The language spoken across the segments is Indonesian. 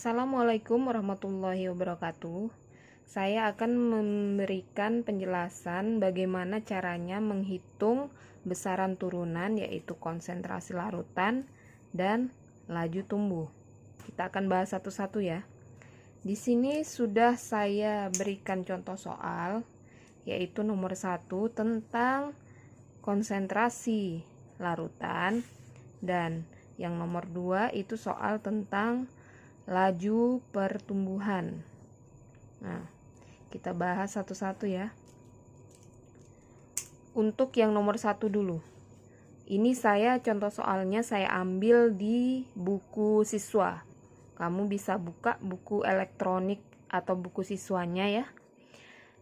Assalamualaikum warahmatullahi wabarakatuh. Saya akan memberikan penjelasan bagaimana caranya menghitung besaran turunan, yaitu konsentrasi larutan dan laju tumbuh. Kita akan bahas satu-satu ya. Di sini sudah saya berikan contoh soal, yaitu nomor 1 tentang konsentrasi larutan, dan yang nomor 2 itu soal tentang laju pertumbuhan. Nah, kita bahas satu-satu ya. Untuk yang nomor 1 dulu. Ini contoh soalnya saya ambil di buku siswa. Kamu bisa buka buku elektronik atau buku siswanya ya.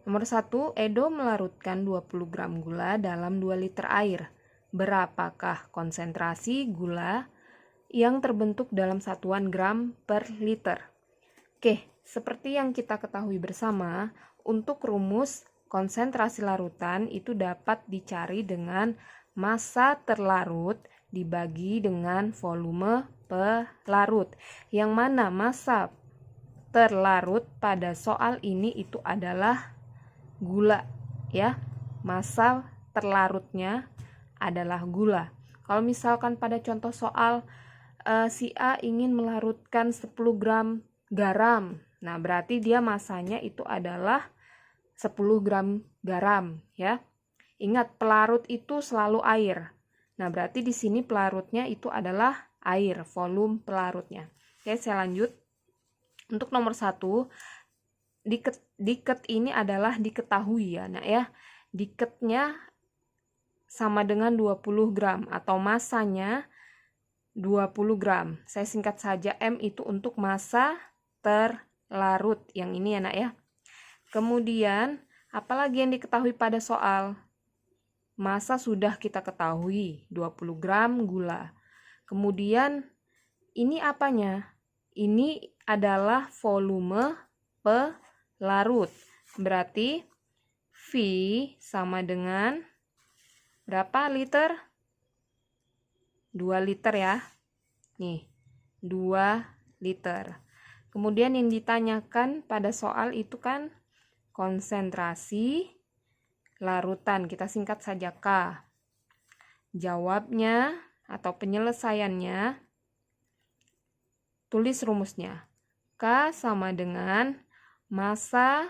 Nomor 1, Edo melarutkan 20 gram gula dalam 2 liter air. Berapakah konsentrasi gula yang terbentuk dalam satuan gram per liter? Oke, seperti yang kita ketahui bersama, untuk rumus konsentrasi larutan itu dapat dicari dengan massa terlarut dibagi dengan volume pelarut. Yang mana massa terlarut pada soal ini itu adalah gula ya. Massa terlarutnya adalah gula. Kalau misalkan pada contoh soal si A ingin melarutkan 10 gram garam. Nah, berarti dia masanya itu adalah 10 gram garam ya. Ingat, pelarut itu selalu air. Nah, berarti di sini pelarutnya itu adalah air, volume pelarutnya. Oke, saya lanjut. Untuk nomor 1, diket ini adalah diketahui ya, nah ya. Diketnya sama dengan 20 gram atau massanya 20 gram. Saya singkat saja, M itu untuk massa terlarut. Yang ini ya nak ya. Kemudian, apalagi yang diketahui pada soal? Massa sudah kita ketahui, 20 gram gula. Kemudian, ini apanya? Ini adalah volume pelarut. Berarti, V sama dengan berapa liter? 2 liter ya. Nih, 2 liter. Kemudian yang ditanyakan pada soal itu kan konsentrasi larutan. Kita singkat saja K. Jawabnya atau penyelesaiannya, tulis rumusnya. K sama dengan massa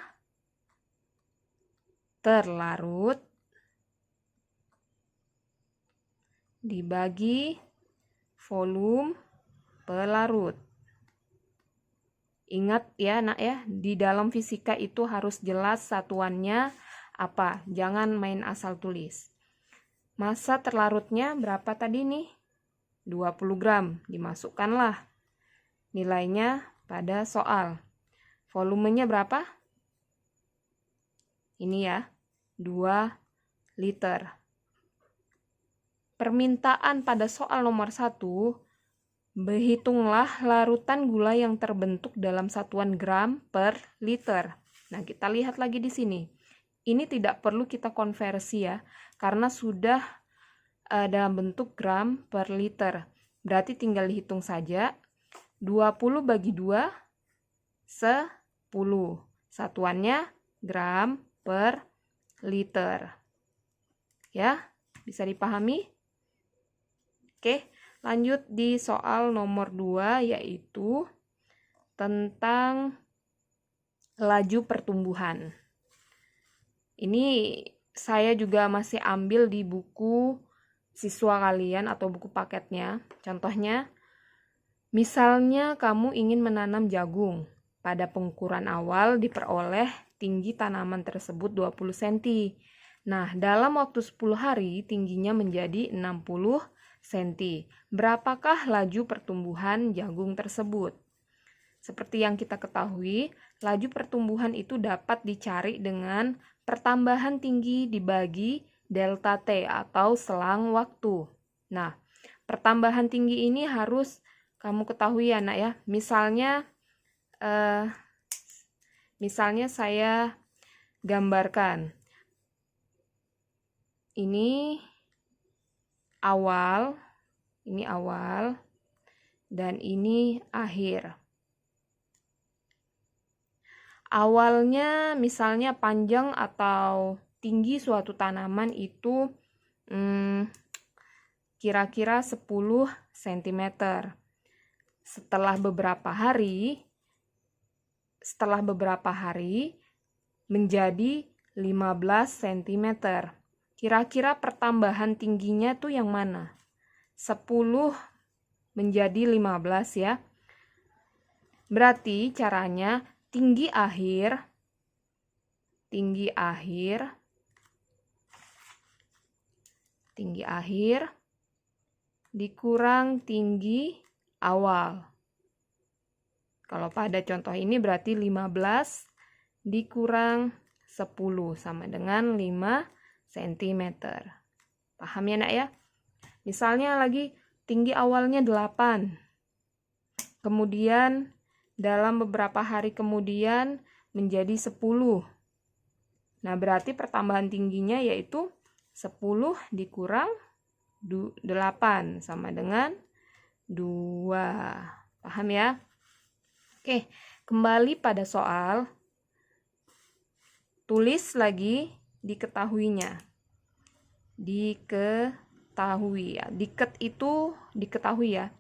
terlarut dibagi volume pelarut. Ingat ya nak ya, di dalam fisika itu harus jelas satuannya apa. Jangan main asal tulis. Massa terlarutnya berapa tadi nih? 20 gram. Dimasukkanlah nilainya pada soal. Volumenya berapa? Ini ya, 2 liter. Permintaan pada soal nomor 1, berhitunglah larutan gula yang terbentuk dalam satuan gram per liter. Nah, kita lihat lagi di sini. Ini tidak perlu kita konversi ya, karena sudah dalam bentuk gram per liter. Berarti tinggal dihitung saja. 20 bagi 2, 10. Satuannya gram per liter. Ya, bisa dipahami? Oke, lanjut di soal nomor 2, yaitu tentang laju pertumbuhan. Ini saya juga masih ambil di buku siswa kalian atau buku paketnya. Contohnya, misalnya kamu ingin menanam jagung. Pada pengukuran awal diperoleh tinggi tanaman tersebut 20 cm. Nah, dalam waktu 10 hari tingginya menjadi 60 cm. Berapakah laju pertumbuhan jagung tersebut? Seperti yang kita ketahui, laju pertumbuhan itu dapat dicari dengan pertambahan tinggi dibagi delta T atau selang waktu. Nah, pertambahan tinggi ini harus kamu ketahui ya nak ya. Misalnya saya gambarkan. Ini awal, dan ini akhir. awalnya misalnya panjang atau tinggi suatu tanaman itu kira-kira 10 cm. Setelah beberapa hari menjadi 15 cm. Kira-kira pertambahan tingginya tuh yang mana? 10 menjadi 15 ya. Berarti caranya tinggi akhir dikurang tinggi awal. Kalau pada contoh ini berarti 15 dikurang 10 sama dengan 5 cm. Paham ya nak ya? Misalnya lagi tinggi awalnya 8. Kemudian dalam beberapa hari kemudian menjadi 10. Nah, berarti pertambahan tingginya yaitu 10 dikurang 8 sama dengan 2. Paham ya? Oke, kembali pada soal. Tulis lagi diketahuinya. Diketahui ya. Diket itu diketahui ya.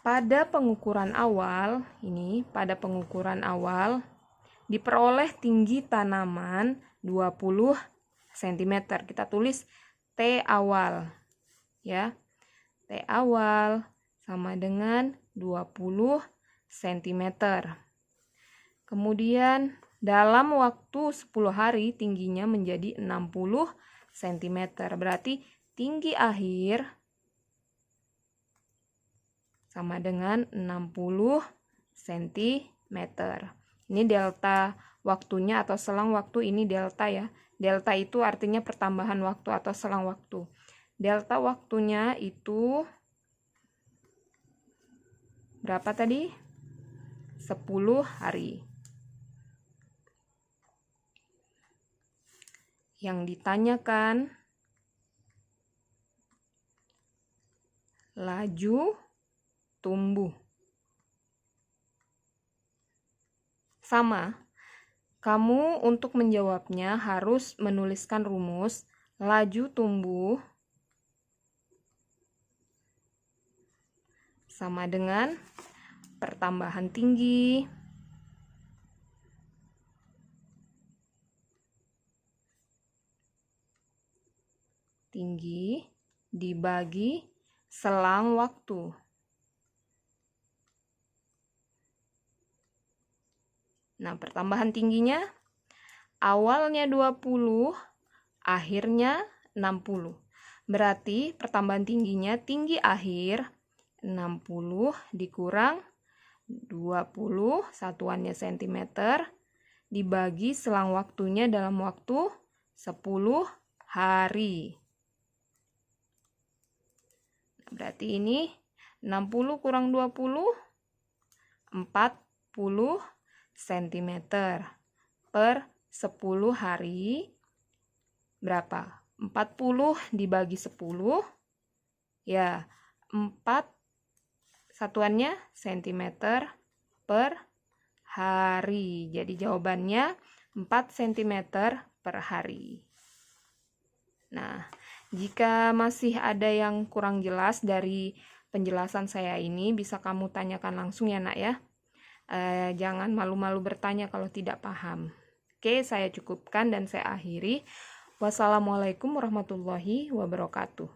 Pada pengukuran awal, diperoleh tinggi tanaman 20 cm. Kita tulis T awal. Ya. T awal sama dengan 20 cm. Kemudian dalam waktu 10 hari tingginya menjadi 60 cm. Berarti tinggi akhir sama dengan 60 cm. Ini delta waktunya atau selang waktu, ini delta ya. Delta itu artinya pertambahan waktu atau selang waktu. Delta waktunya itu berapa tadi? 10 hari. Yang ditanyakan laju tumbuh. Sama, kamu untuk menjawabnya harus menuliskan rumus laju tumbuh sama dengan pertambahan tinggi dibagi selang waktu. Nah, pertambahan tingginya awalnya 20, akhirnya 60. Berarti pertambahan tingginya tinggi akhir 60 dikurang 20, satuannya cm, dibagi selang waktunya dalam waktu 10 hari. Nah, berarti ini 60 kurang 20, 40 cm per 10 hari. Berapa? 40 dibagi 10. Ya, 4 satuannya cm per hari. Jadi jawabannya 4 cm per hari. Nah, jika masih ada yang kurang jelas dari penjelasan saya ini, bisa kamu tanyakan langsung ya nak ya. Jangan malu-malu bertanya kalau tidak paham. Oke, saya cukupkan dan saya akhiri. Wassalamualaikum warahmatullahi wabarakatuh.